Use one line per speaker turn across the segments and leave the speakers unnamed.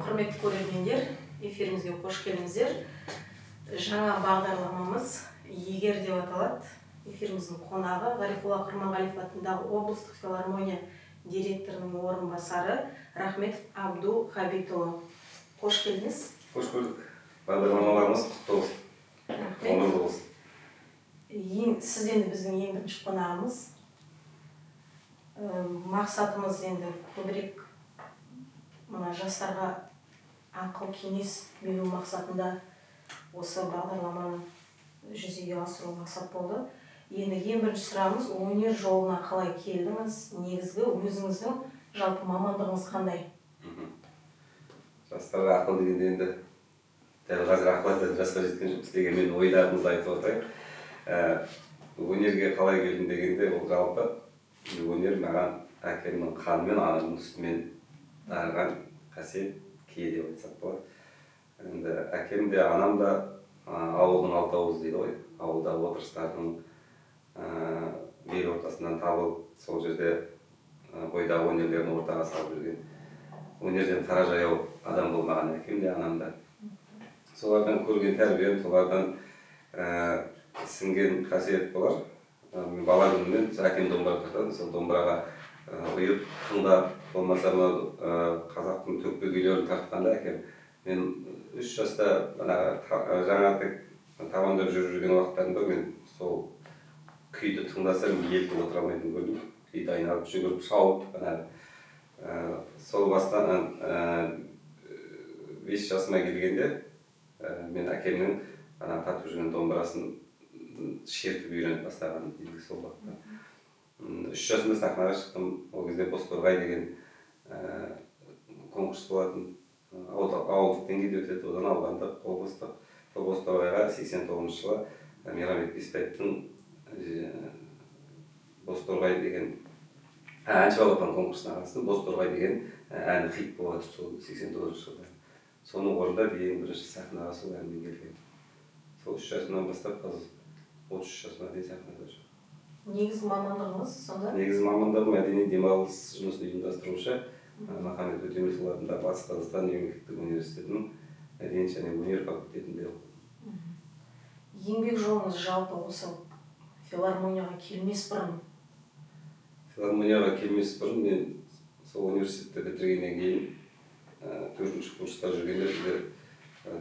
Құрметті көрермендер, эфирімізге қош келдіңіздер. Жаңа бағдарламамыз егер деп аталады. Эфиріміздің қонағы Ғарифолла Құрманғалиев атындағы облыстық филармония директорының орынбасары Рахметов Абду Хабитұлы. Қош келдіңіз.
Қош көрдік. Бағдарламаларымыз құтты болсын. Оңды болсын.
Сіз енді біздің ең бірінші қонағымыз. Мақсатымыз енді көбірек мына жастарға ақыл кеңес беру мақсатында осы бағдарламаны жүзеге асыру мақсат болды. Енді ең бірінші сұрағымыз, өнер жолына қалай келдіңіз? Негізгі өзіңіздің жалпы мамандығыңыз қандай?
Жастарға ақыл дегенде енді дәл қазір ақыл айтатын жасқа жеткен жоқпыз деген мен ойларымызды айтып отырайын. Өнерге қалай келдім дегенде ол жалпы өнер маған әкемнің қанымен, анамның сүтімен дарыған қасиет кие деп айтсақ болады. Енді әкем де анам да ауылдың алты ауыз дейді ғой. Ауылда отырыстардың бел ортасынан табылып, сол жерде бойдағы өнерлерін ортаға салып жүрген. Өнерден қара жаяу адам болмаған әкем де, анам да. Солардан көрген тәрбием, солардан сіңген қасиет болар. Мен бала күнімнен әкем домбыра тартады, сол домбыраға ұйып тыңдап, болмаса қазақтың төкпе күйлерін тартқанда әкем. Мен 3 жаста жаңа табандап жүрген уақыттарында мен сол күйді тыңдасам елтіп отыра алмайтын көрдім. Күйді айналып жүгіріп шауып, сол бастан 5 жасыма келгенде мен әкемнің тартып жүрген домбырасын шертіп үйреніп бастаған дейді сол уақытта. 3 жасымда сахнаға шықтым. Ол кезде Бозторғай деген конкурс болатын. Ауылдық деңгейде өтеді, одан аудандық, облыстық. Сол Бозторғайға 89 жылы Мейрамбек Беспаевтың Бозторғай деген әнші балапан конкурсына қатыстым. Бозторғай деген әні хит болады сол 89 жылда. Соны орындап ең бірінші сахнаға сол әнмен келген. Сол 3 жасымнан бастап қазір 33 жасыма дейін сахнада жүр.
Негізгі мамандығыңыз сонда?
Негізгі мамандығым мәдени демалыс жұмысын ұйымдастырушы. Махамбет Өтемісұлы атындағы Батыс Қазақстан мемлекеттік университетінің мәдениет және өнер факультетінде оқыдым.
Еңбек жолыңыз жалпы осы филармонияға келмес бұрын?
Филармонияға келмес бұрын мен сол университетті бітіргеннен кейін 4-ші курста жүргенде бізде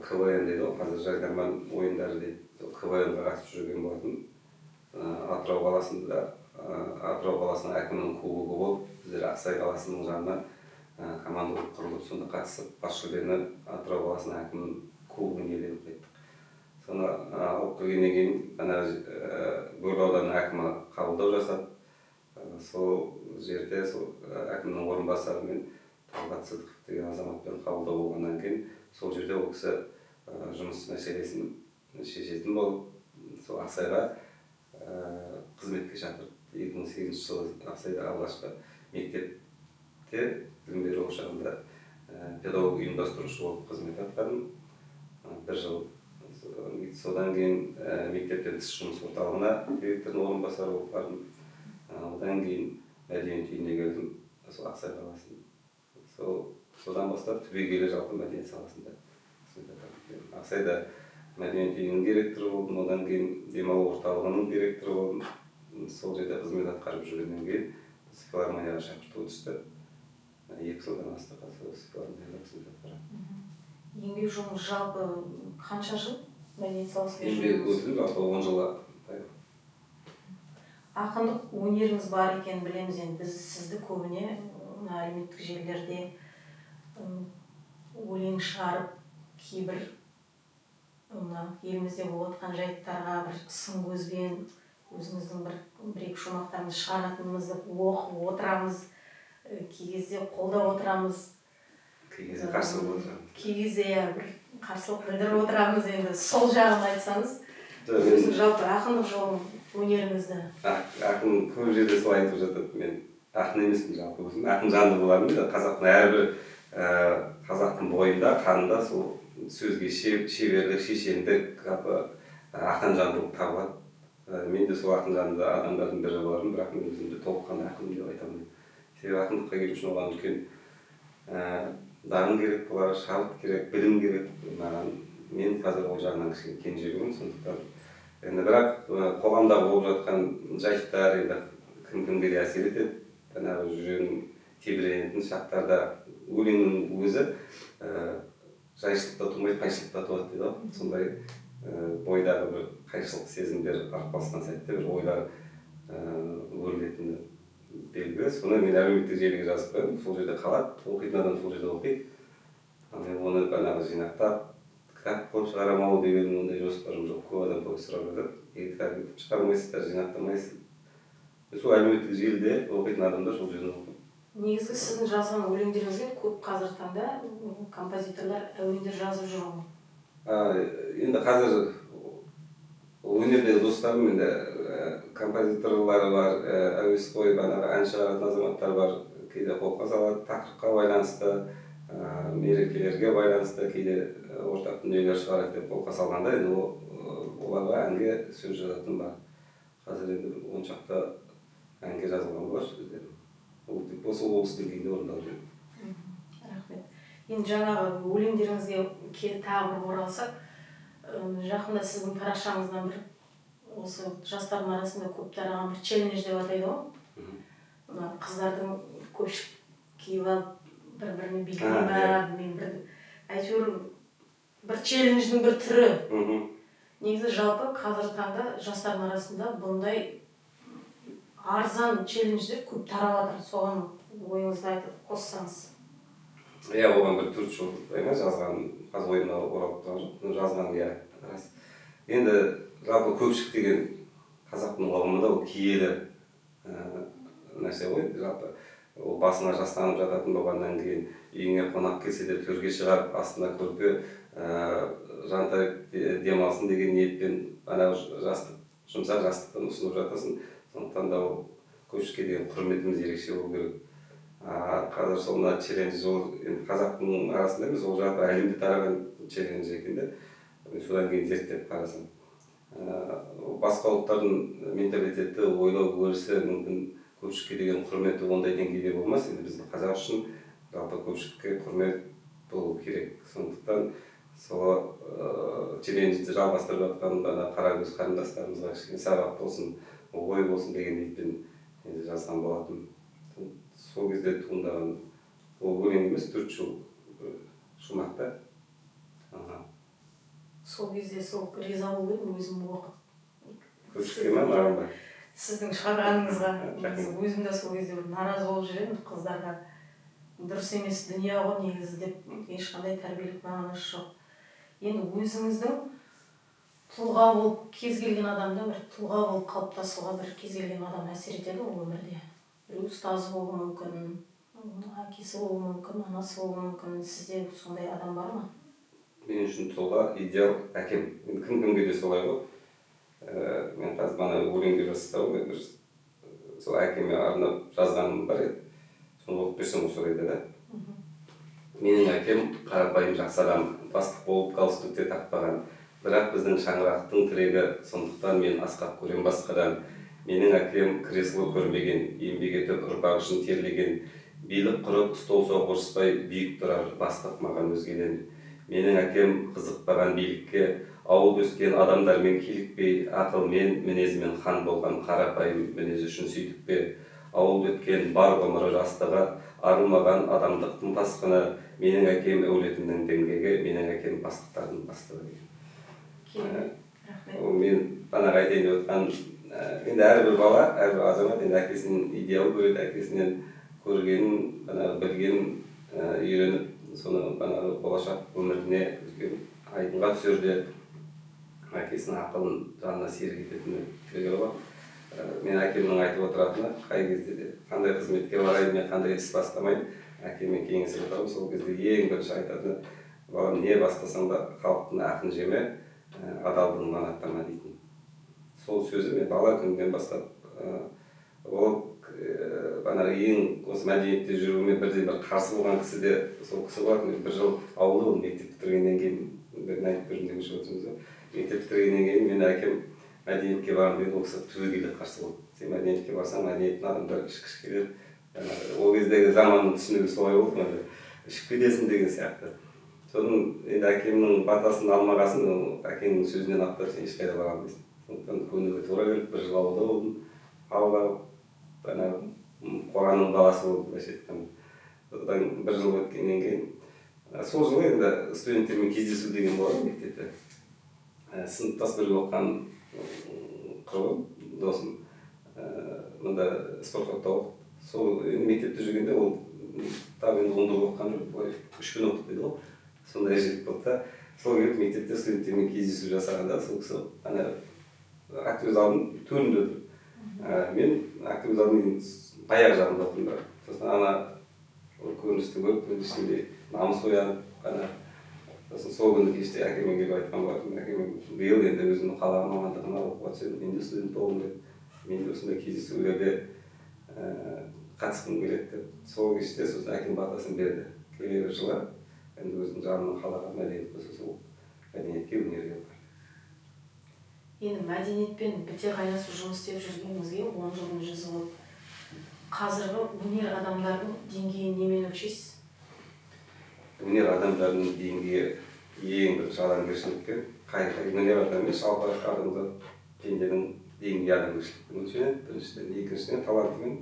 КВН дейді ғой, қазір жайдарман ойындары дейді. КВН-ға қатысып жүрген болатын. Атырау қаласының әкімінің кубогы болып, біздер Ақсай қаласының жанынан команда құрылып, сонда қатысып, бас жүлдені Атырау қаласының әкімінің кубогын иеленіп қайттық. Соны алып келгеннен кейін Бөрі ауданының әкімі қабылдау жасап, сол жерде сол әкімнің орынбасарымен Талғат Сыдықов деген азаматпен қабылдау болғаннан кейін, сол жерде ол кісі жұмыс мәселесін шешетін болып, сол Ақсайға қызметке шақырды. 2008 жылы Ақсайда алғашқы мектепте білім беру ошағында педагог ұйымдастырушы болып қызмет атқардым. 1 жыл. Содан кейін мектептен тыс жұмыс орталығына директордың орынбасары болып бардым. Одан кейін мәдениет үйіне келдім, сол Ақсай қаласында. Содан бастап түбегейлі жалпы мәдениет саласында Ақсайда мәдениет үйінің директоры болдым, одан кейін демалу орталығының директоры болдым. Сол жерде қызмет атқарып жүргеннен кейін филармонияға шақырту түсті. 2 жылдан асты қазір филармонияда қызмет атқарамын.
Еңбек жолыңыз жалпы қанша жыл мәдениет саласында жүрдіңіз?
Еңбек өтілім жалпы 10 жылға таяу.
Ақындық өнеріңіз бар екенін білеміз. Енді біз сізді көбіне әлеуметтік желілерде өлең шығарып, кейбір елімізде болып отқан жайттарға бір сын көзбен өзіңіздің бір-екі шумақтарыңызды шығаратынымызды оқып отырамыз, кей кезде қолдап отырамыз,
кей кезде қарсылық отырамыз.
Кей кезде бір қарсылық білдіріп отырамыз. Енді сол жағын айтсаңыз, өзің жалпы ақындық жолын, өнеріңізді.
Ақын көп жерде сол айтып жатады. Мен ақын емеспін жалпы өзім. Ақын жанды боламын дейді. Қазақтың әрбір қазақтың бойында, қанында сол сөзге шеберлік, шешендік, ақын жандылық табылады. Мен де сол ақын жанды адамдардың бірі болармын, бірақ мен өзімді толыққанды ақын деп айта алмаймын. Себебі ақындыққа келу үшін оған үлкен дарын керек бұларға, шабыт керек, білім керек. Мен қазір ол жағынан кішкене кенжелімін, сондықтан енді бірақ қоғамда болып жатқан жайттар енді кімге де әсер етеді. Жаңағы жүрегің тебіренетін шақтарда өлеңнің өзі жайшылықта тумайды, қайшылықта туады дейді ғой. Сондай бойдағы бір қайшылық сезімдер арпалысқан сәтте бір ойлар өрілетіні белгілі. Соны мен әлеуметтік желіге жазып қойдым, сол жерде қалады, оқитын адам сол жерде оқиды. Мен оны жаңағы жинақтап кітап қылып шығарамау деген ондай жоспарым жоқ. Көп адам көп сұрап жатыр. Кітап шығармайсыздар, жинақтамайсыз. Сол әлеуметтік желіде оқитын адамдар сол жерде оқиды.
Негізі сіздің жазған өлеңдеріңізге көп қазіргі таңда композиторлар әуендер жазып жүр ғой.
Енді қазір өнердегі достарым енді композиторлары бар, әуесқой ән шығаратын азаматтар бар. Кейде қолқа салады, тақырыпқа байланысты, мерекелерге байланысты, кейде ортақ дүниелер шығарады деп қолқа салғанда, енді оларға әнге сөз жазатын бар. Қазір енді 10 шақты әнге жазылған болар сөздері. Ол тек осы облыс деңгейінде орындалып жүр.
Рахмет. Енді жаңағы өлеңдеріңізге тағы бір оралсақ, жақында сіздің парақшаңыздан бір осы жастардың арасында көп тараған бір челлендж деп атайды ғой. Мына қыздардың көпшік киіп алып бір-біріне билей ма, мен бір әйтеуір бір челлендждің бір түрі. Негізі жалпы қазіргі таңда жастардың арасында бұндай арзан челлендждер көп тарап жатыр. Соған ойыңызды айтып қоссаңыз.
Иә, оған бір төрт жыл жазған, қазір ойыма оралып тұрған жоқ. Жазған, иә, рас. Енді жалпы көпшік деген қазақтың ұғымында ол киелі нәрсе ғой. Жалпы ол басына жастанып жататын болғаннан кейін үйіңе қонақ келсе де төрге шығарып, астына көрпе жантайып демалсын деген ниетпен жастық, жұмсақ жастықтан ұсынып жатасың. Сондықтан да ол көпшілікке деген құрметіміз ерекше болу керек. Қазір сол мына челлендж енді қазақтың арасында емес, ол жалпы әлемде тараған челлендж екен де. Содан кейін зерттеп қарасам. Басқа ұлттардың менталитеті, ойлау өрісі мүмкін көпшілікке деген құрметі ондай деңгейде болмас. Енді біздің қазақ үшін жалпы көпшілікке құрмет болу керек. Сондықтан сол челленджді жалғастырып жатқан қаракөз қарындастарымызға кішкене сабақ болсын, ой болсын деген ниетпен жазған болатын. Сол кезде туындаған ол өлең емес, 4 жыл шумақта.
Сол кезде сол риза болып едім өзім оқып.
Көпшілікке ма, маған ба?
Сіздің шығарғаныңызға өзім де сол кезде наразы болып жүремін, қыздарға дұрыс емес дүние ғой негізі деп ешқандай тәрбиелік мағынасы жоқ. Енді өзіңіздің тұлға болып кез келген адамда бір тұлға болып қалыптасуға бір кез келген адам әсер етеді ғой өмірде. Бір ұстазы болуы мүмкін, әкесі болуы мүмкін, анасы болуы мүмкін. Сізде сондай адам бар ма?
Мен үшін тұлға идеал әкем. Енді кім-кімге де солай ғой. Мен қазір мана өлеңге жастау, сол әкеме арнап жазғаным бар еді. Соны оқып берсем осы орайда да. Менің әкем қарапайым жақсы адам, бастық болып галстукте тақпаған. Бірақ біздің шаңырақтың тірегі, сондықтан мен асқақ көрем басқадан. Менің әкем кресло көрмеген, еңбек етіп ұрпақ үшін терлеген. Билік құрып, стол соғып ұрыспай, биік тұрар бастық маған өзгеден. Менің әкем қызықпаған билікке, ауыл өскен адамдармен килікпей, ақылмен, мінезімен хан болған қарапайым мінез үшін сөйтіппе. Ауыл өткен бар ғұмыры жастығы, арылмаған адамдықтың тасқыны. Менің әкем әулетімнің діңгегі, менің әкем бастықтардың бастығы. Мен бағана айтайын деп отқан, енді әрбір бала, әрбір азамат енді әкесінің идеал көреді, әкесінен көргенін, білгенін үйреніп, соны болашақ өміріне айдынға түсерде әкесінің ақылын жанына серік ететіні білгені бар. Мен әкемнің айтып отыратыны, қай кезде де қандай қызметке барайын, мен қандай іс бастамайын, әкеме кеңесіп отырамын. Сол кезде ең бірінші айтатыны, балам, не бастасаң да халықтың ақын жеме, адалдығыңнан аттама дейтін. Сол сөзі мен бала күнімнен бастап, ол ең осы мәдениетте жүруіме бірден бір қарсы болған кісі де сол кісі болатын. Бір жыл ауылда болдым, мектеп бітіргеннен кейін, бір айтып көрдім демекші отырмыз. Мектеп бітіргеннен кейін мен әкем мәдениетке барып еді, ол кісі түбегейлі қарсы болды. Сен мәдениетке барсаң, мәдениеттің адамдары кішкелер. Ол кездегі заманның түсінігі солай болды. ішіп кетесің деген сияқты. Соның енді әкемнің батасын алмағасын, әкеңнің сөзінен аттап сен ешқайда бара алмайсың. Сондықтан көнуге тура келді, бір жыл ауылда болдым, ауылда ана қораның баласы болдым былайша айтқанда. Содан бір жыл өткеннен кейін сол жылы енді студенттермен кездесу деген болады мектепте. Сыныптас бірге оқыған құрбым, досым мында спорт клубта оқыды. Сол мектепте жүргенде ол тап енді 10-да оқыған жоқ, былай 3 күн оқыды дейді ғой. Сондай жігіт болды да, сол келіп мектепте студенттермен кездесу жасағанда сол кісі ана актовый залдың төрінде отыр. Мен актовый залдың баяғы жағында отырмын. Сосын ана көріністі көріп, ішінде намыс оянып, сосын сол күні кеште әкеме келіп айтқан болатынмын. Әкеме биыл енді өзімнің қалаған мамандығыма оқуға түсемін, мен де студент болғым келеді. Мен де осындай кездесулерде қатысқым келеді деп. Сол кеште сосын әкем батасын берді. Келесі жылы енді өзінің жанынан қалаған мәдениет болса сол мәдениетке, өнерге барды.
Енді мәдениетпен біте қайнасып жұмыс істеп жүргеніңізге 10 жылдың жүзі болды. Қазіргі өнер адамдарының деңгейін немен өлшейсіз?
Өнер адамдарының деңгейі ең бірінші адамгершілікке, өнер адам емес, жалпы адамзат пенденің деңгейі адамгершілікпен өлшенеді. Біріншіден, екіншіден талантымен.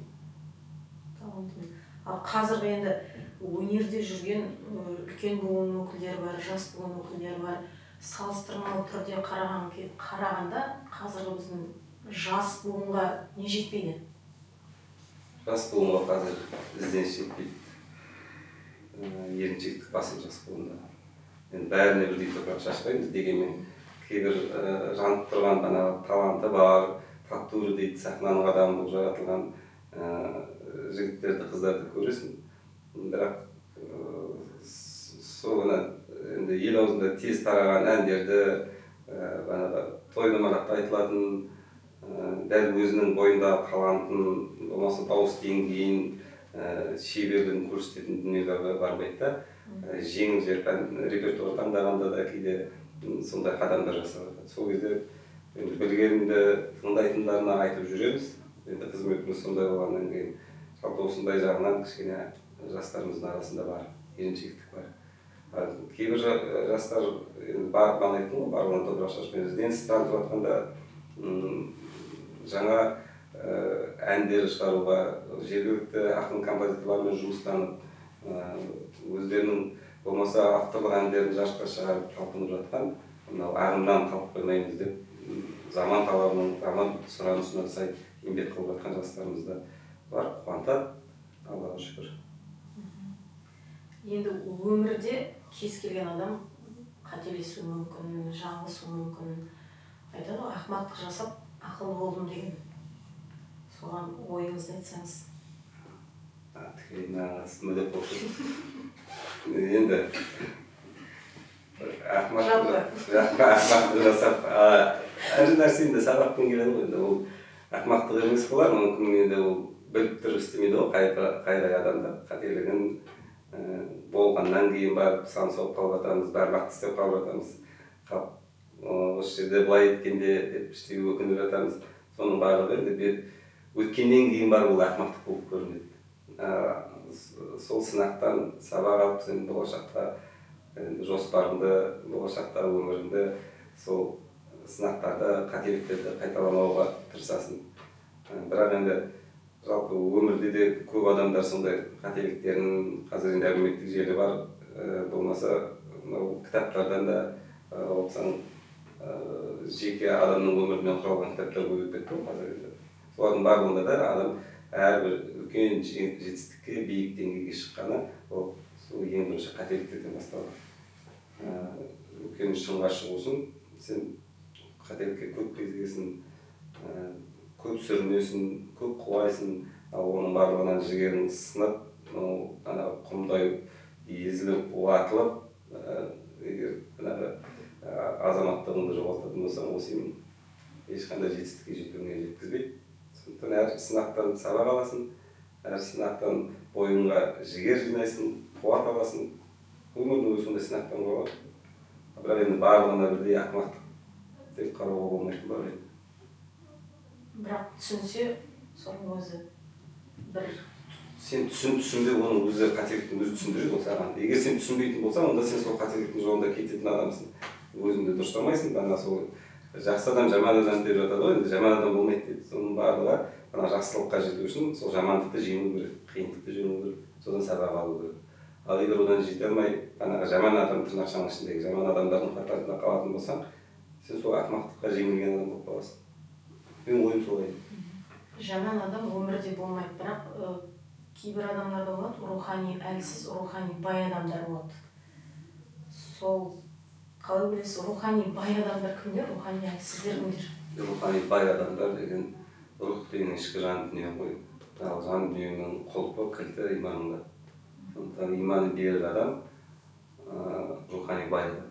Ал қазіргі енді өнерде жүрген үлкен буын өкілдері бар, жас буын өкілдері бар. Салыстырмалы түрде қарағанда қазіргі біздің жас буынға не жетпейді?
Жас буынға қазір ізденіс жетпейді. Еріншектік басым жас буында. Енді бәріне бірдей топырақ шашпаймыз, дегенмен кейбір жанып тұрған таланты бар, фактура дейді, сахнаның адамы болып жаратылған жігіттерді, қыздарды көресің. Бірақ сол енді ел аузында тез тараған әндерді, тойламалақта айтылатын, дәл өзінің бойындағы талантын, болмаса дауыс деңгейін, шеберлігін көрсететін дүниелерге бармайды да. Жеңіл репертуар таңдағанда да кейде сондай қадамдар жасалады. Сол кезде білгенімді тыңдайтындарына айтып жүреміз. Енді қызметіміз сондай болғаннан кейін жалпы осындай жағынан кішкене жастарымыздың арасында бар, еріншектік бар. Кейбір жастар бар, бана айттым ғой, барлығын топырақ шашпен ізденіс танытып жатқанда жаңа әндер шығаруға, жергілікті ақын композиторлармен жұмыстанып, өздерінің болмаса авторлық әндерін жарыққа шығарып талпынып жатқан, мынау ағымнан қалып қоймаймыз деп, заман талабының, заман сұранысына сай еңбек қылып жатқан жастарымыз да бар, қуантады, Аллаға шүкір.
Енді өмірде кез келген адам қателесуі мүмкін, жаңылысуы мүмкін. Айтады ғой, ақымақтық жасап, ақылды болдым деген. Соған ойыңызды айтсаңыз.
Тікелей маған қатысты мүлдеп болып енді ақымақтық жасап, әр нәрсе енді сабақпен келеді ғой, енді ол ақымақтық емес болар, мүмкін енді ол біліп тұрып істемейді ғой, қай адамда қателігін болғаннан кейін барып сан соғып қалып жатамыз, бәрі істеп қалып жатамыз. Осы жерде былай еткенде деп іштей өкініп жатамыз. Соның барлығы енді өткеннен кейін бар ол ақымақтық болып көрінеді. Сол сынақтан сабақ алып, сен болашақта жоспарыңды, болашақта өміріңді сол сынақтарды, қателіктерді қайталамауға тырысасың. Бірақ енді жалпы өмірде де көп адамдар сондай қателіктерін, қазір енді әлеуметтік желі бар, болмаса кітаптардан да оқысаң жеке адамның өмірімен құралған кітаптар көбейіп кетті ғой қазір енді. Солардың барлығында да адам әрбір үлкен жетістікке, биік деңгейге шыққаны ол сол ең бірінші қателіктерден басталады. Үлкен шыңға шығу үшін сен қателікке көп кезігесің, көп сүрінесің, көп құлайсың, ал оның барлығынан жігерің сынып, құмдай езіліп, уатылып, егер азаматтығыңды жоғалтатын болсаң, ол сенің ешқандай жетістікке жетуіңе жеткізбейді. Сондықтан әр сынақтан сабақ аласың, әр сынақтан бойыңа жігер жинайсың, қуат аласың. Өмірдің өзі сондай сынақтан болады. Бірақ енді барлығына бірдей ақымақтық деп қарауға болмайтын бар енді.
Бірақ түсінсе, соның өзі бір
сен түсінбей оның өзі қателіктің өзі түсіндіреді ғой саған. Егер сен түсінбейтін болсаң, онда сен сол қателіктің жолында кететін адамсың. Өзіңді дұрыстамайсың. Ана сол жақсы адам жаман адам деп жатады ғой, енді жаман адам болмайды дейді. Соның барлығы ана жақсылыққа жету үшін сол жамандықты жеңу керек, қиындықты жеңу керек, содан сабақ алу керек. Ал егер одан жете алмай, ана жаман адам тырнақшаның ішіндегі жаман адамдардың қатарында қалатын болсаң, сен сол ақымақтыққа жеңілген адам болып қаласың. Менің ойым солай.
Жаман адам өмірде болмайды, бірақ кейбір адамдарда болады, рухани әлсіз, рухани бай адамдар болады. Сол қалай білесіз, рухани бай адамдар кімдер, рухани әлсіздер кімдер?
Рухани бай адамдар деген рух деген ішкі жан дүние ғой. Ал жан дүниенің құлпы, кілті иманында. Сондықтан иманы берік адам рухани бай адам.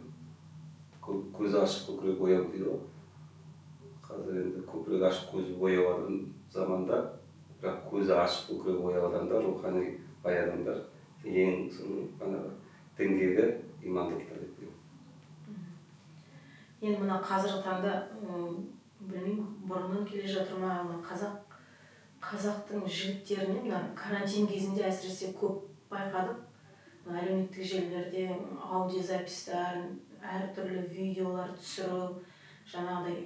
Көзі ашық көкірек ояу дейді ғой. Қазір енді көкірек ашық көзі ояу адам заманда, бірақ көзі ашық көкірек ояу адамдар, рухани бай адамдар ең діңгегі имандылықтар деп білемін.
Енді мына қазіргі таңда білмеймін, бұрыннан келе жатыр ма, қазақтың жігіттеріне мына карантин кезінде әсіресе көп байқадым. Әлеуметтік желілерде аудиозапистар, әртүрлі видеолар түсіру, жаңағыдай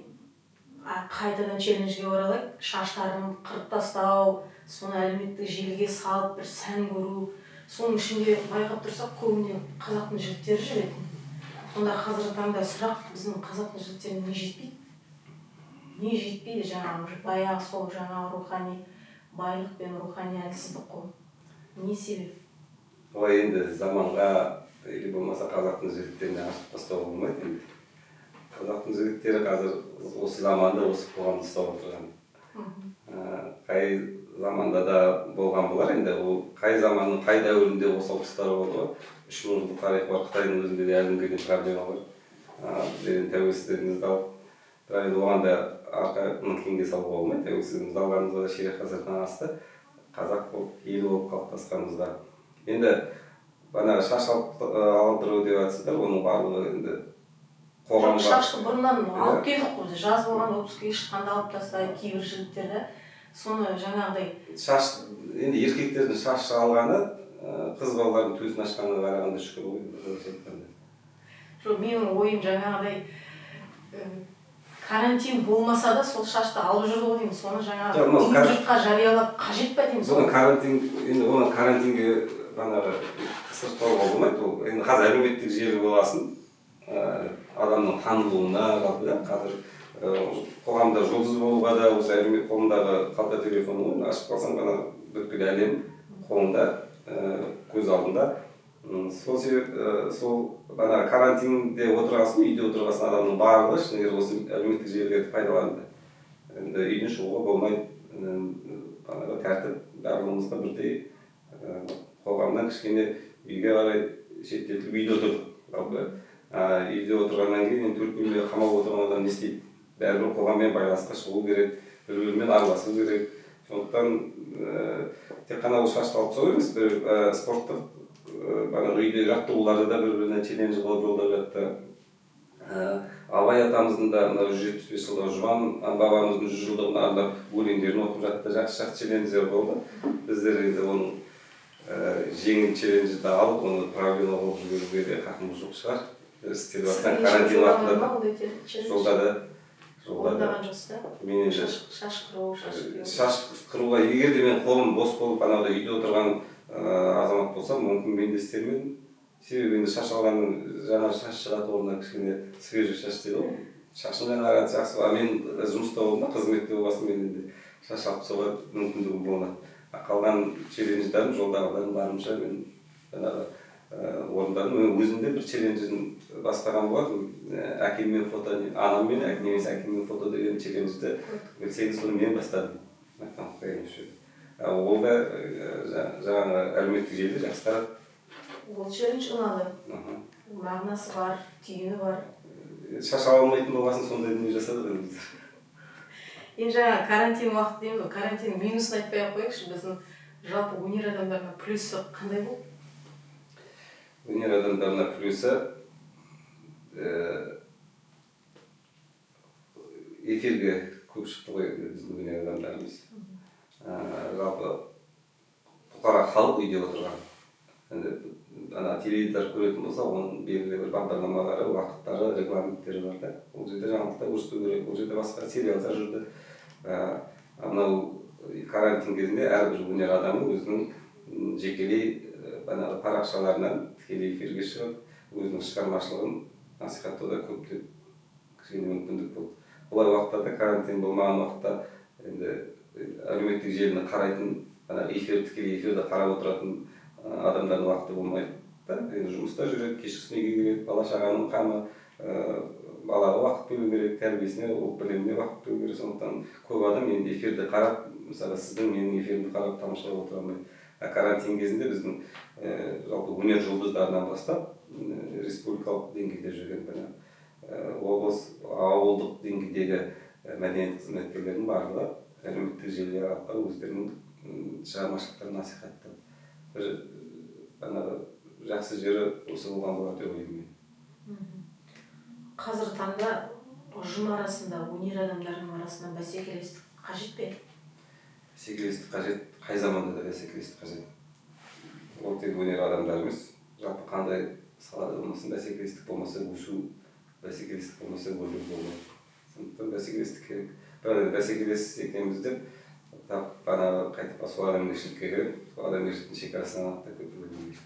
қайтадан челленджге оралайық, шаштарын қырып тастау, соны әлеуметтік желіге салып бір сән көру. Соның ішінде байқап тұрсақ, көбіне қазақтың жігіттері жүретін. Сонда қазіргі таңда сұрақ, біздің қазақтың жігіттеріне не жетпейді? Не жетпейді жаңағы баяғы сол жаңағы рухани байлық пен рухани әлсіздік қой. Не себеп?
Олай енді заманға, или болмаса қазақтың жігіттеріне ашып тастауға болмайды енді. Қазақтың жігіттері қазір осы заманда осы қоғамды ұстап отырған. Қай заманда да болған болар енді, ол қай заманның қай дәуірінде осал тұстары болды ғой. 3000 жылдық тарихы бар Қытайдың өзінде де әлі күнге дейін проблема бар. Біздің тәуелсіздігімізді алып, бірақ енді оған да арқаны кеңге салуға болмайды. Тәуелсіздігімізді алғанымызға да ширек ғасырдан асты. Қазақ болып, ел болып қалыптасқанымызға. Енді бана шаш алдыру деп жатсыздар, оның барлығы енді қоғамға.
Шашты бұрыннан алып келдік қой, жаз болған отпускіге шыққанда алып тастайды кейбір жігіттерді. Соны жаңағыдай
шаш, енді еркектердің шаш алғаны қыз балалардың төсін ашқанына қарағанда шүкір ғой.
Жоқ, менің ойым жаңағыдай карантин болмаса да сол шашты алып жүрді ғой деймін. Соны жаңағы жұртқа жариялап қажет па деймін.
Соны карантин, енді оны карантинге бағанағы сырттауға болмайды. Ол енді қазір әлеуметтік желі боласын, адамның танылуына жалпы да қазір қоғамда жұлдыз болуға да осы әлеуметтік қолындағы қалта телефонын ашып қалсаң ғана бүткіл әлем қолында, көз алдында. Сол себеп сол бана карантинде отырғасын, үйде отырғасын адамның барлығы шынымен осы әлеуметтік желілерді пайдаланды. Енді үйден шығуға болмайды, тәртіп барлығымызға бірдей, қоғамнан кішкене үйге қарай шеттетіліп үйде отырдық. Үйде отырғаннан кейін төрт бөлмеге қамалып отырған адам не істейді? Бәрібір қоғаммен байланысқа шығу керек, бір-бірімен араласу керек. Сондықтан тек қана ол шашты алып тастау емес, бір спорттық үйде жаттығуларды да бір-біріне челлендж қылып жолдап жатты. Абай атамыздың да 175 жылдығы Жұбан бабамыздың 100 жылдығына арнап өлеңдерін оқып жатты. Жақсы челлендждер болды. Біздер енді оның жеңіл челленджді алып, оны проблема болып жүруге де хақымыз жоқ шығар. Істеліп жатқан карантин уақытында жолда да
орындаған жоқсыз да?
Мен енді шаш қыруға егер де мен қолым бос болып анағыдай үйде отырған азамат болсам, мүмкін мен де істер едім. Себебі енді шаш алғанның жаңа шаш шығатын орнына кішкене свежий шаш дейді ғой. Шашын жаңа жақсы, мен жұмыста болдым, қызметте болғасын мен енді шаш алып тастауға мүмкіндігім болмады. Қалған челлендждерім жолдағыларын барымша мен жаңағы орындадым. Мен өзімде бір челленджін бастаған болатынмын. Әкеммен фото, анаммен, немесе әкеммен фото деген челленджді 8 соны мен бастадым. Ол да жаңағы әлеуметтік желіде жақсы тарады.
Ол челлендж ұнады. Мағынасы бар, түйіні бар.
Шаш ала алмайтын болғасын сондай дүние жасадық енді.
Енді жаңа карантин уақыты дейміз ғой, карантиннің минусын айтпай-ақ қояйықшы, біздің жалпы өнер адамдарына плюсы қандай болды?
Өнер адамдарына плюсы эфирге көп шықты ғой біздің өнер адамдарымыз. Жалпы бұқара балалар үйде отырған. Енді ана теледидар көретін болса, оның белгілі бір бағдарламалары, уақыттары, регламенттері бар да. Ол жерде жаңалықтар көрсету керек, ол жерде басқа сериалдар жүрді. Мынау карантин кезінде әрбір өнер адамы өзінің жекелей парақшаларынан тікелей эфирге шығып, өзінің шығармашылығын насихаттауда көптеп кішкене мүмкіндік болды. Бұлай уақыттарда, карантин болмаған уақытта, енді әлеуметтік желіні қарайтын, тікелей эфирді қарап отыратын адамдардың уақыты болмайды да. Енді жұмыста жүреді, кешкісін үйге келеді, бала шағаның қамы, балаға уақыт бөлу керек, тәрбиесіне, ұлт біліміне уақыт бөлу керек. Сондықтан көп адам енді эфирді қарап, мысалы сіздің менің эфирімді қарап тамашалап отыра алмайды. Карантин кезінде біздің жалпы өнер жұлдыздарынан бастап республикалық деңгейде жүрген облыс, ауылдық деңгейдегі мәдениет қызметкерлерінің барлығы әлеуметтік желілер арқылы өздерінің шығармашылықтарын насихаттады. Бір жақсы жері осы болған болар деп ойлаймын.
Қазіргі таңда ұжым арасында, өнер адамдарының арасында бәсекелестік қажет пе?
Бәсекелестік қажет, қай заманда да бәсекелестік қажет. Ол тек өнер адамдар емес, жалпы қандай салада болмасын, бәсекелестік болмаса өсу, бәсекелестік болмаса өлім болмайды. Сондықтан бәсекелестік керек. Бірақ бәсекелес екенбіз деп, қайтып сол адамгершілікке кіріп, сол адамгершіліктің шекарасынан аттап кетуге болмайды.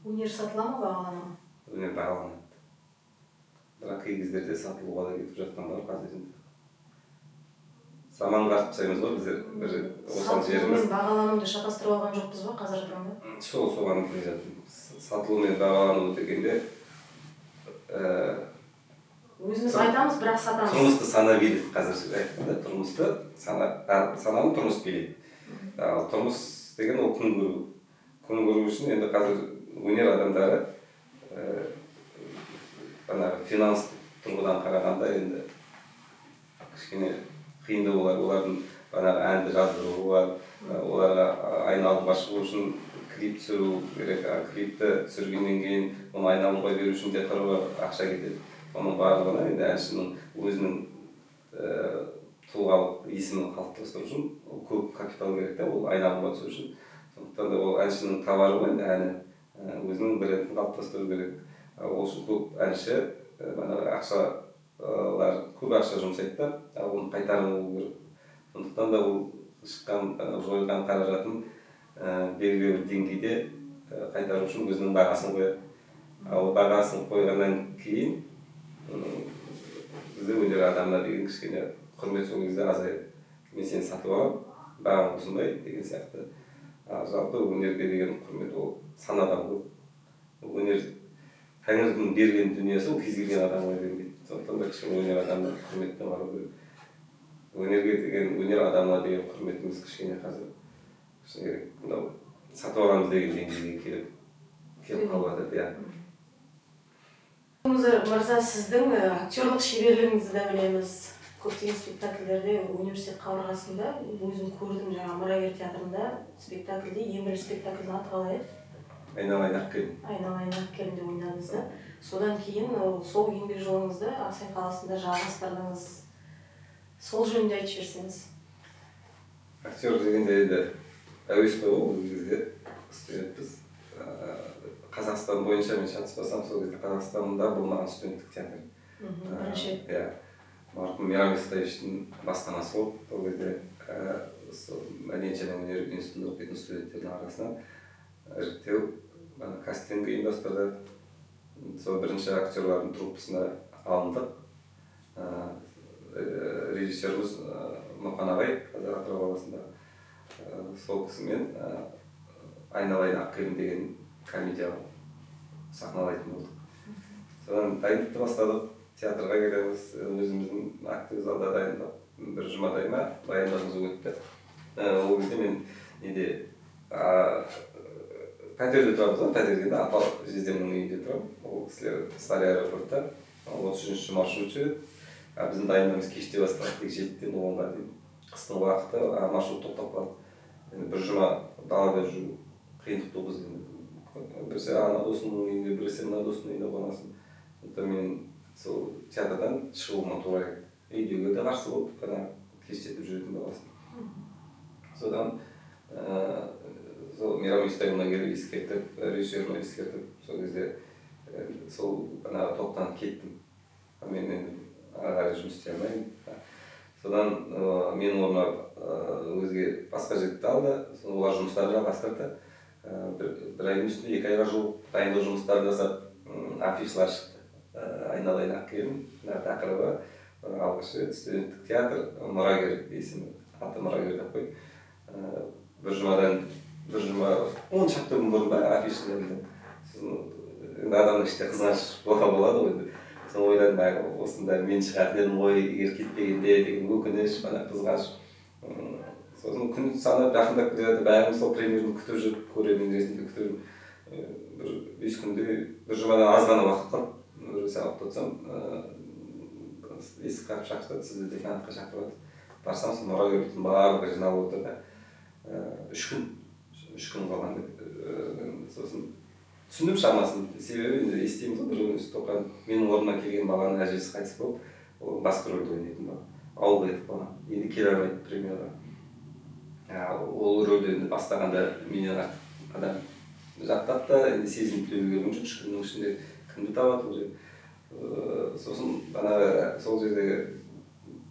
Өнер сатыла ма, бағалана ма?
Өнер бағаланады. Бірақ кей кездерде сатылуға да кетіп жатқан бар қазір енді. Заманға артпасаймыз ғой біздер, бір осал жеріміз.
Сатылу мен бағалануды шатастырып алған жоқпыз ба қазіргі таңда?
Соған келе жатырмын. Сатылу мен бағалану дегенде
өзіміз айтамыз, бірақ сатамыз.
Тұрмысты сана билейді, қазір айтқанда тұрмысты сананы тұрмыс билейді. Тұрмыс деген ол күн көру. Күн көру үшін енді қазір өнер адамдары финанс тұрғыдан қарағанда енді кішкене қиындау олар, олардың әнді жаздыру бар, оларға айналымға шығу үшін клип түсіру керек, клипті түсіргеннен кейін оны айналымға беру үшін де қыруар ақша кетеді. Оның барлығына енді әншінің өзінің тұлғалық есімін қалыптастыру үшін көп капитал керек та, ол айналымға түсу үшін. Сондықтан да ол әншінің товары ғой, енді әні өзінің брендін қалыптастыру керек. Ол үшін көп әнші көп ақша жұмсайды да, оны қайтарымы болу керек. Сондықтан да ол шыққан, жойылған қаражатын белгілі бір деңгейде қайтару үшін өзінің бағасын қояды. Ал бағасын қойғаннан кейін бізде өнер адамына деген кішкене құрмет сол кезде азаяды. Мен сені сатып аламын, бағам осындай деген сияқты. Жалпы өнерге деген құрмет ол санадан көп. Өнер Тәңірдің берген дүниесі ол кез келген адамға бермейді. Сондықтан да кішкене өнер адамына құрметті бару керек. Өнерге деген, өнер адамына деген құрметіміз кішкене қазір мынау сатып аламыз деген деңгейге келіп қалып жатады.
Мырза, сіздің актерлық шеберлігіңізді де білеміз. Көптеген спектакльдерде университет қабырғасында өзім көрдім, жаңа мұрагер театрында спектакльде, ең бірінші спектакльдің аты қалай еді?
Айналайын ақ келін.
Айналайын ақ келін деп ойнадыңыз да. Содан кейін сол еңбек жолыңызды Ақсай қаласында жалғастырдыңыз. Сол жөнінде айтып жіберсеңіз.
Актер дегенде енді әуесқой ғой, ол кезде студентпіз. Қазақстан бойынша мен шатаспасам, сол кезде Қазақстанда болмаған студенттік театр.
Бірінші.
Иә. Марқұм Мейрам Естаевичтің бастамасы болды. Ол кезде мәдениет және өнер институтында оқитын студенттердің арасынан іріктеу, кастинг ұйымдастырды. Сол бірінші актерлардың труппасына алындық. Режиссеріміз Мұқан ағай, қазір Атырау қаласында, сол кісімен Айналайын ақ келін деген комедия сахналайтын болдық. Содан дайындықты бастадық, театрға келеміз, өзіміздің актер залда дайындық. Бір жұмадай ма дайындығымыз өтті. Ол кезде мен пәтерде тұрамыз, пәтергенде апал жездемнің үйінде тұрам. Ол кісілер Старый аэропортта 33-ші маршрут жүреді. Біздің дайындығымыз кеште басталады, 7-ден 10-ға дейін. Қыстың уақыты маршрут тоқтап қалды. Бір жұма далада жүру қиындық туды бізге. Біресе ана досымның үйінде, біресе мына досымның үйінде боласың. Сондықтан мен сол театрдан шығуыма тура келді. Үйдегі де қарсы болып, кеш жетіп жүретін боласың. Содан ұстаймына келіп ескертіп, режиссеріме ескертіп, сол кезде сол бағанағы топтан кеттім. Мен енді ары қарай жұмыс істей алмаймын. Содан мен орнына өзге басқа жігітті алды, олар жұмыстарын жалғастырды. бір айдың үстінде 2 айға жуық дайындық жұмыстарын жасап, афишалар шықты. Айналайын ақ келін тақырыбы алғаш рет студенттік театр мұрагер есімі, аты мұрагер деп қойып. бір жұма 10 шақты күн бұрын ба афиша берілді. Енді адамның ішінде қызғаныш болады ғой. Соны ойладым, осында мен шығатын едім ғой, егер кетпегенде деген өкініш, қызғаныш. Сосын күн санап жақындап келе жатып, бәріміз сол премьерін күтіп жүріп, көрермен ретінде күтіп жүріп, бір 5 күнде бір жұмадан аз ғана уақыт қалып, бір сағат отырсам, есік қағып шақырды, сізді деканатқа шақырып барсам, сол мұрагерліктің барлығы жиналып отыр да. 3 күн қалған. Сосын түсіндім шамасын, себебі енді естимін ғой, бір тоқан менің орныма келген баланың әжесі қайтыс болып, ол басқа рөлді ойнайтын бала, ауылға кетіп қалған, енді келе алмайды премьераға. Ол рөлді енді бастағанда менен адам жаттап та, енді сезініп төлеуге келген жоқ, 3 күннің ішінде кімді табады ол жерде. Сосын сол жердегі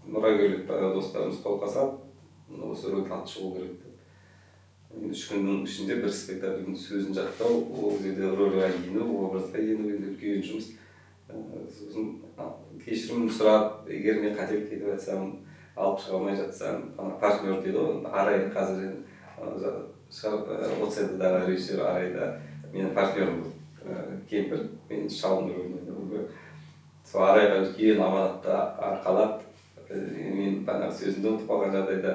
мұрагерлік достарымыз қолқа салып, осы рөлді алып шығу керек деп. 3 күннің ішінде бір спектакльдің сөзін жаттау, ол жерде рөлге ену, образға ену енді үлкен жұмыс. Сосын кешірім сұрап, егер мен қателік кетіп жатсам, алып шыға алмай жатсам, партнер дейді ғой, Арай қазір ОЦД-дағы режиссер Арайда менің партнерім болды. Кемпір, мен шалым рөлін ойнадым. Сол Арайға үлкен аманатты арқалап, мен сөзімді ұмытып қалған жағдайда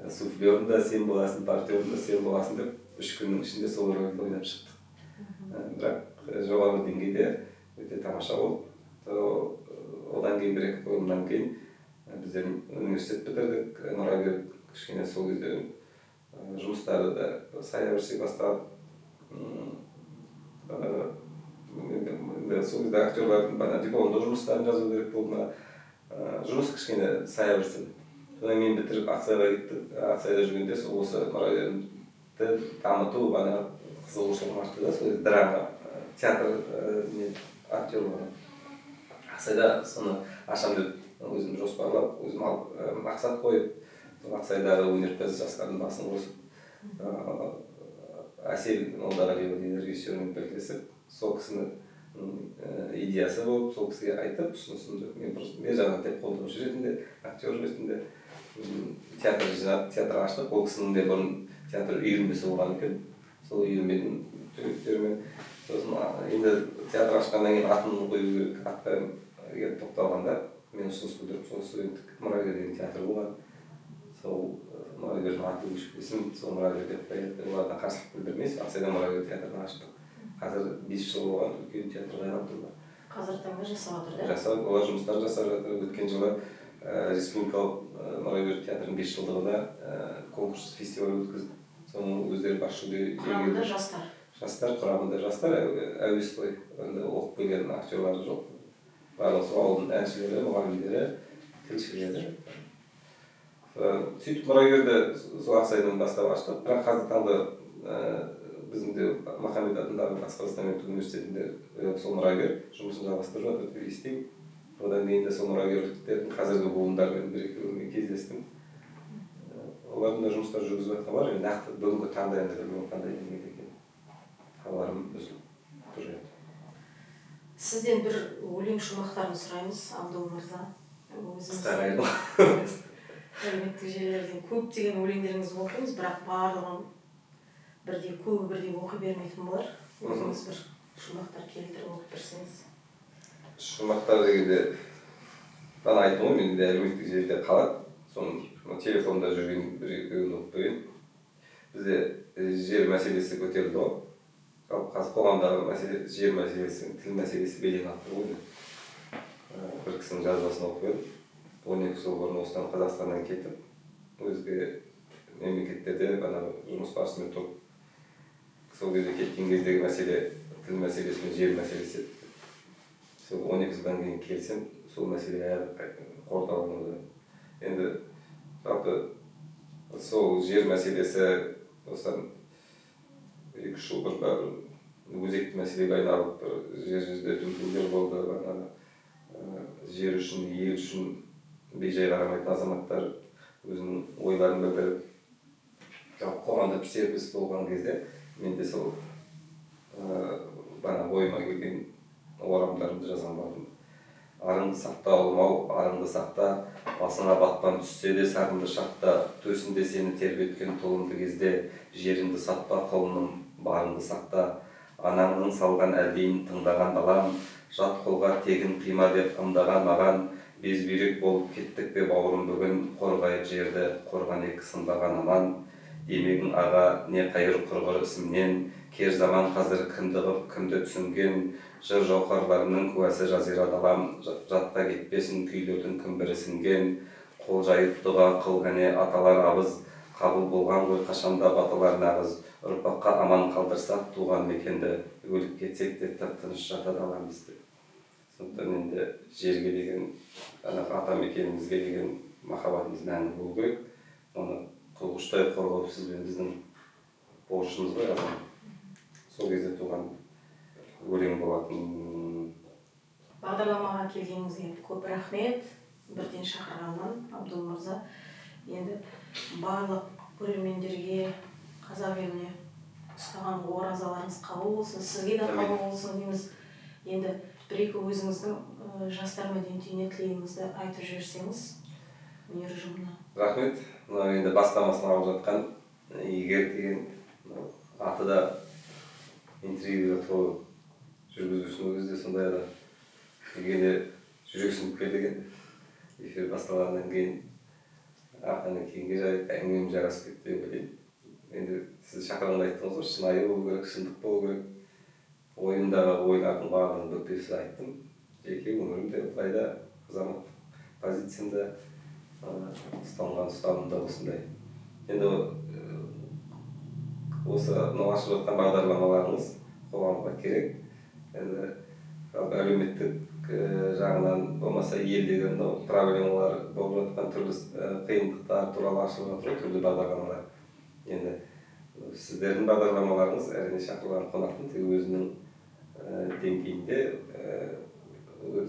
суфлерім да сен боласың, партнерім да сен боласың деп 3 күннің ішінде сол рөлді ойнап шықтық. Бірақ жоғары деңгейде өте тамаша болды. Одан кейін 1-2 қойылымнан кейін біздер университет бітірдік, мұрагер кішкене сол кезде жұмыстары да сая берсе бастап, сол кезде актерлардың дипломдық жұмыстарын жазу керек болды, жұмыс кішкене сая берсе. Содан мен бітіріп Ақсайға кеттік, Ақсайда жүргенде осы мұрагерді дамыту қызығушылығым ашты да, сол драма, театр актер болған. Ақсайда соны ашам деп өзім жоспарлап, өзім мақсат қойып, Ақсайдағы өнерпаз жастардың басын қосып, Әсел Молдағалиева деген режиссермен бірлесіп, сол кісінің идеясы болып, сол кісіге айтып, ұсынысымды мен жағынан тек қолдаушы ретінде, актер ретінде театр аштық. Ол кісінің де бұрын театр үйірмесі болған екен, сол үйірменің түлектерімен. Сосын енді театр ашқаннан кейін атын қою керек, атқа келіп тоқталғанда мен ұсыныс білдіріп, сол студенттік мұрагер деген театр болған. Сол мұрагердің аты өшпесін, сол мұрагер деп қояды. Оларда қарсылық білдірмейсіз, Ақсайда мұрагер театрын аштық. Қазір 5 жыл болған үлкен театрға айналды.
Қазір таңда жасап жатыр да?
Олар жұмыстарын жасап жатыр. Өткен жылы республикалық мұрагер театрының 5 жылдығында конкурс фестиваль өткізді. Соның өздері бас жүлде.
Құрамында жастар?
Құрамында жастар, әуесқой, оқып келген актерлары жоқ. Барлығы сол ауылдың әншілері, мұғалімдері, тілшілері. Сөйтіп мұрагерді сол Ақсайдан бастап аштық. Бірақ қазір таңда біздің де Махамбет атындағы Батыс Қазақстан мемлекеттік университетінде сол мұрагер жұмысын жалғастырып жатыр деп естимін. Одан кейін де сол мұрагерліктердің қазіргі буындармен 1-2 кездестім. Олардың да жұмыстар жүргізіп жатқан бар. Нақты бүгінгі таңда енді білмеймін қандай деңгейде екенін. Хабарым үзіліп тұр енді.
Сізден бір өлең шумақтарын сұраймыз, Абдол мырза.
Қарайды.
Әлеуметтік желілерден көптеген өлеңдеріңіз оқимыз, бірақ барлығын көбі бірдей оқи бермейтін болар. Өзіңіз бір шумақтар келтіріп оқып берсеңіз.
Шумақтар дегенде, бана айттым ғой, менде әлеуметтік желіде қалады. Соны телефонда жүрген 1-2 оқып берген. Бізде жер мәселесі көтерілді ғой. Қазір қоғамдағы жер мәселесі, тіл мәселесі белең алып тұр ғой. Бір кісінің жазбасын оқып едім. 12 жыл бұрын осыдан Қазақстаннан кетіп, өзге мемлекеттерде жұмыс барысымен тұрып, сол кезде кеткен кездегі мәселе, тіл мәселесі мен жер мәселесі. Сол 12 жылдан кейін келсем, сол мәселе қордалануда. Енді жалпы сол жер мәселесі осыдан 2-3 жыл бұрын бір өзекті мәселеге айналып жерде дүмпулер болды, жер үшін, ел үшін бейжай қарамайтын азаматтар өзінің ойларын білдіріп, қоғамда бір серпіліс болған кезде мен де сол ойыма келген орамдарымды жазған болатынмын. Арыңды сақта олмау, арыңды сақта, басыңа батпан түссе де сарынды шақта, төсінде сені тербеткен толымды кезде, жеріңді сатпа құлыным, барыңды сақта, анаңның салған әлдейін тыңдаған балам, жат қолға тегін қима деп ымдаған маған, безбүйрек болып кеттік пе бауырым бүгін, қорғайып жерді, қорған екі сынбаған аман, демегің аға не қайыр құрғыр ісімнен, кер заман қазір кімді ғып, кімді түсінген, жыр жауһарларының куәсі жазира далам, жатқа кетпесін күйлердің кім бірі сіңген, қол жайып дұға қыл ғане аталар абыз, қабыл болған ғой қашанда баталар нағыз, ұрпаққа аман қалдырсақ туған мекенді, өліп кетсек те тып-тыныш жатады аламыз деп. Сондықтан енді жерге деген, ата мекенімізге деген махаббатымыз мәңгі болу керек. Оны құлғыштай қорғау біздің борышымыз ғой азамат. Сол кезде туған өлең болатын.
Бағдарламаға келгеніңізге көп рахмет. Бірден шақырғаннан Абдул мырза. Енді барлық көрермендерге, қазақ еліне ұстаған оразаларыңыз қабыл болсын, сізге де қабыл болсын дейміз. Енді бір-екі өзіңіздің жастар мәдениет үйіне тілегіңізді айтып жіберсеңіз, өнер ұжымына.
Рахмет. Мына енді бастамасын алып жатқан Игер деген аты да интрига толы жүргізушінің өзі де сондай да келгенде жүрексініп келді екен. Эфир басталғаннан кейін арқаны кейінге жайып әңгімем жарасып кетті деп ойлаймын. Енді сіз шақырғанда айттыңыз ғой, шынайы болу керек, шындық болу керек. Ойымдағы ойлардың барлығын бүкпесіз айттым. Жеке өмірімде былайда азаматтық позициямда ұстанған ұстанымда осындай. Енді осы ашып жатқан бағдарламаларыңыз қоғамға керек. Енді әлеуметтік жағынан болмаса елдегі проблемалар болып жатқан түрлі қиындықтар туралы ашылып жатыр түрлі бағдарламалар. Енді сіздердің бағдарламаларыңыз әрине шақырылған қонақтың тек өзінің деңгейінде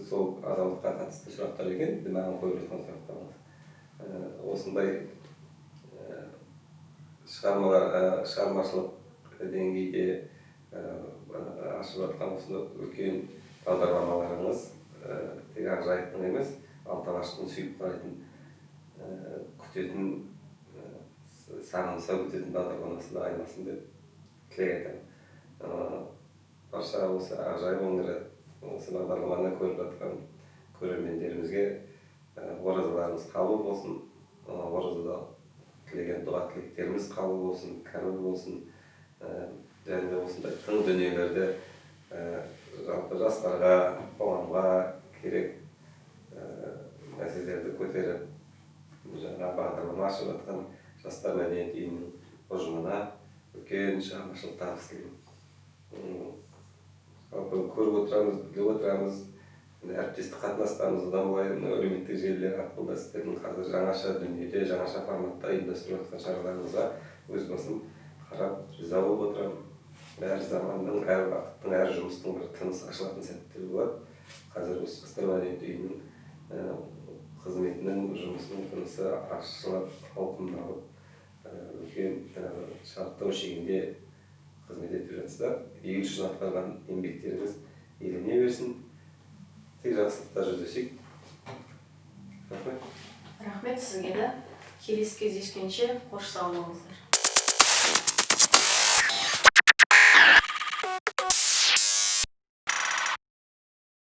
сол азаматқа қатысты сұрақтар екен, маған қойып жатқан сұрақтарыңыз. Осындай шығармашылық деңгейде ашып жатқан осы үлкен бағдарламаларыңыз тек Ақжайықтың емес, Алтағаштың сүйіп қарайтын, күтетін, сағынса күтетін бағдарламасында айналсын деп тілек айтамын. Барша осы Ақжайық өңірі осы бағдарламаны көріп жатқан көрермендерімізге оразаларыңыз қабыл болсын, оразада тілеген дұға тілектеріміз қабыл болсын, кәміл болсын, және де осындай тың дүниелерді жалпы жастарға, қоғамға керек мәселелерді көтеріп, жаңа бағдарлама ашып жатқан жастар мәдениет үйінің ұжымына үлкен шығармашылық табыс тілеймін. Жалпы көріп отырамыз, біліп отырамыз, әріптестік қатынастарымыз одан былай әлеуметтік желілер арқылы сіздердің қазір жаңаша дүниеде, жаңаша форматта ұйымдастырып жатқан шараларыңызға өз басым қарап риза болып отырамын. Әр заманның, әр уақыттың, әр жұмыстың бір тынысы ашылатын сәттері болады. Қазір осы жастар мәдениет үйінің қызметінің, жұмысының тынысы ашылып, ауқымдалып, үлкен шарықтау шегінде қызмет етіп жатсыздар. Ел үшін атқарған еңбектеріңіз елене берсін. Тек жақсылықта жүздесейік. Рахмет.
Рахмет сізге де. Келесі кездескенше қош сау болыңыздар.